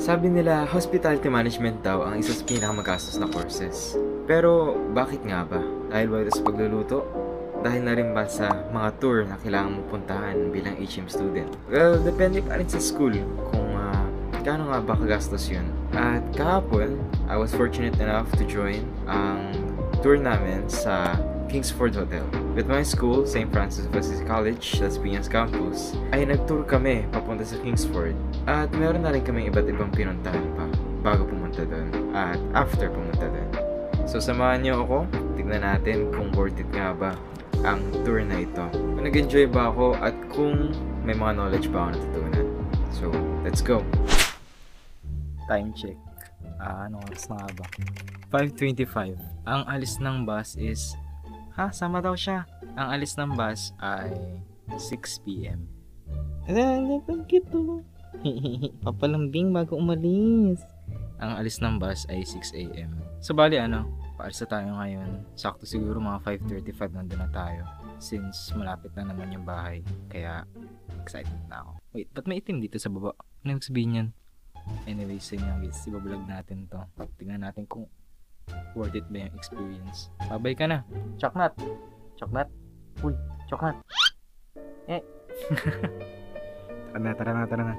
Sabi nila, hospitality management daw ang isa sa pinakamagastos na courses. Pero bakit nga ba? Dahil ba ito sa pagluluto? Dahil na rin ba sa mga tour na kailangan mong puntahan bilang HM student? Well, depende pa rin sa school kung kano nga ba kagastos yun. At kahapon, I was fortunate enough to join ang tour namin sa Kingsford Hotel. With my school, St. Francis of Assisi College, Las Piñas Campus, ay nag-tour kami papunta sa Kingsford. At meron na rin kami iba't ibang pinuntahan pa bago pumunta doon at after pumunta doon. So samahan niyo ako, tignan natin kung worth it nga ba ang tour na ito. Kung nag-enjoy ba ako at kung may mga knowledge ba ako natutunan. So, let's go! Time check. Anong oras na nga ba? 5:25. Ang alis ng bus is... sama daw siya. Ang alis ng bus ay 6 p.m. Napagkito. Papalambing bago umalis. Ang alis ng bus ay 6 a.m. So bali paalis na tayo ngayon. Sakto siguro mga 5:35 nandun na tayo. Since malapit na naman yung bahay. Kaya excited na ako. Wait, ba't may itim dito sa baba? Ano yung sabihin yan? Anyways, yun nga guys, ibablog natin to. Tingnan natin kung worth it ba yung experience. Babay ka na. Choknat. Choknat. Uy, choknat. Tara na.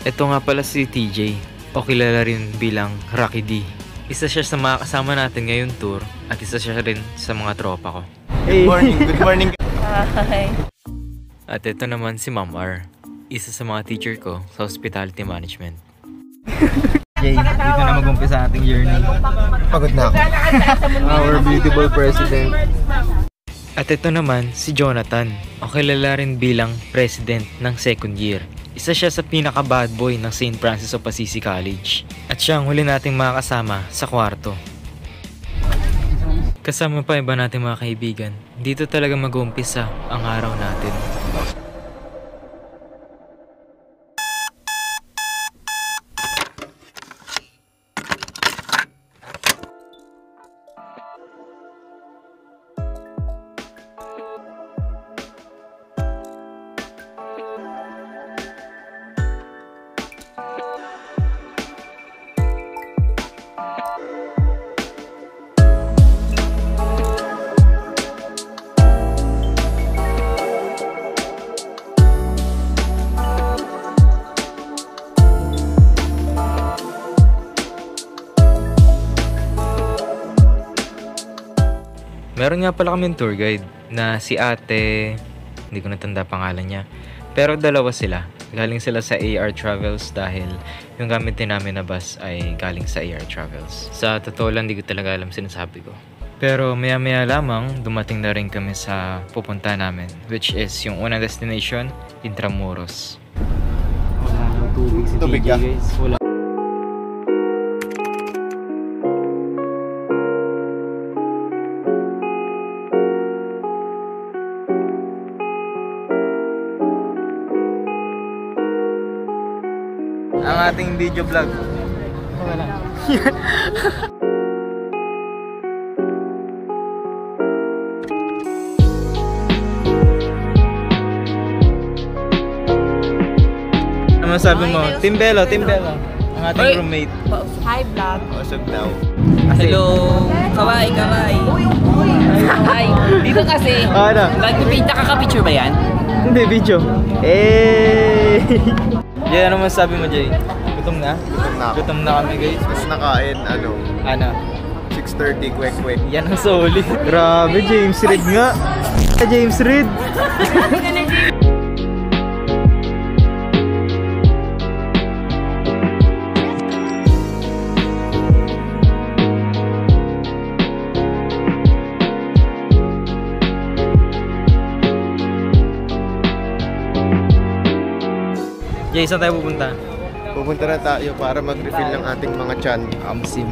Ito nga pala si TJ, o kilala rin bilang Rocky D. Isa siya sa mga kasama natin ngayong tour at isa siya rin sa mga tropa ko. Good morning. Hi. At ito naman si Ma'am R, isa sa mga teacher ko sa hospitality management. Jay, dito na mag-umpisa ating journey. Pagod na ako. Our beautiful president. At ito naman si Jonathan, o kilala rin bilang president ng second year. Isa siya sa pinaka-bad boy ng St. Francis of Assisi College. At siya ang huli nating mga kasama sa kwarto. Kasama pa iba nating mga kaibigan. Dito talaga mag-uumpisa ang araw natin. Meron nga pala kaming tour guide na si ate, hindi ko natanda pangalan niya. Pero dalawa sila. Galing sila sa AR Travels dahil yung gamitin namin na bus ay galing sa AR Travels. Sa totoo lang, hindi ko talaga alam sinasabi ko. Pero maya-maya lamang, dumating na rin kami sa pupunta namin, which is yung unang destination, Intramuros. Wala nang tubig si TJ guys. Wala. Ang ating video vlog. Wala. Ano masabi mo? Team Bello. Ang ating roommate. Hi, vlog. Usog daw. Hello. Kawai. Hi. Dito kasi, nag-picture kaka-picture ba yan? Hindi, video. Jay, ano masabi mo, Jay? Gutom na? Gutom na kami, guys. Mas nakain, Ano? 6:30, kwek-kwek. Yan ang solid. Grabe, James Reid nga. James Reid. Jay, saan tayo pupunta? Pupunta na tayo para mag-refill ng ating mga tiyan. Amsim.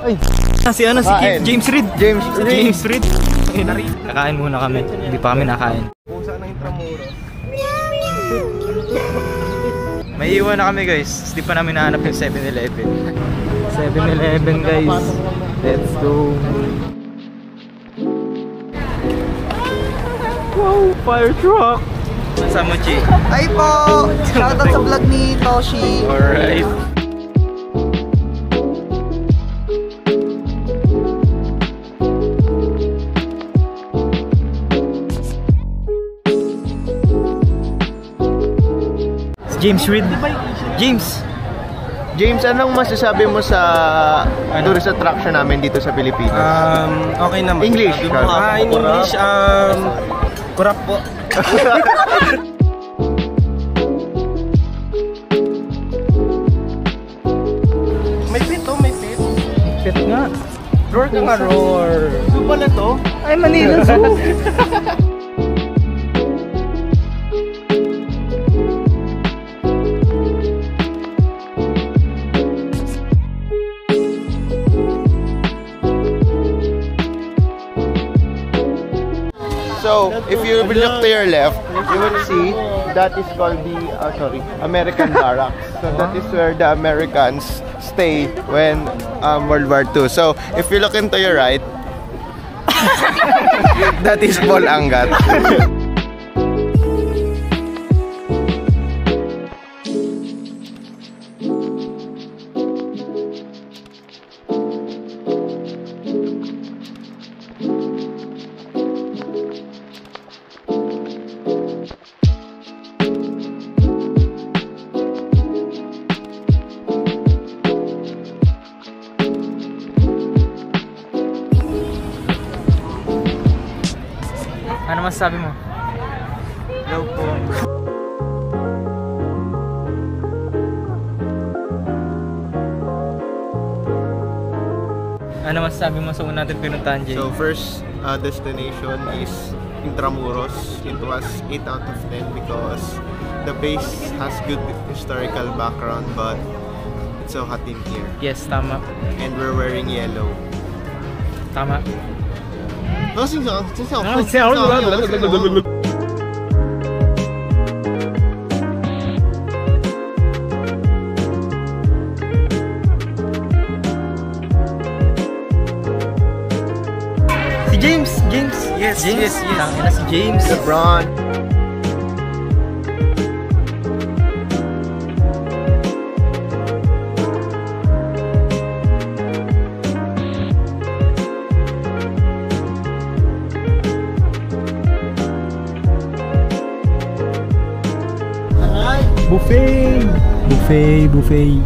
Ay, si ano, si James Reid. James Reid. Kakain muna kami. Hindi pa kami nakain. Pusa ng Intramuros. May iwan na kami guys. Hindi pa namin nahanap yung 7-Eleven. 7-Eleven guys. Let's go. Wow, fire truck. Samuchi. Hi po! Shoutout sa vlog ni Toshi. Alright. James Reed. James, anong masasabi mo sa tourist attraction namin dito sa Pilipinas? Okay naman. English. In English, kurap po. May pit oh, may pit. Pit nga. Roar ka nga, roar. Zoo pala to? Ay, Manila Zoo. So, if you look to your left, you will see that is called the American Barracks. So that is where the Americans stay when World War II. So, if you look into your right, that is Paul Angat. Ano masasabi mo? Hello po. Ano masasabi mo sa una natin pinuntahan, Jay? So, first destination is Intramuros. It was 8 out of 10 because the place has good historical background, but it's so hot in here. Yes, tama. And we're wearing yellow. Tama. Si James! Yes. Tangina si James. LeBron. Buffet!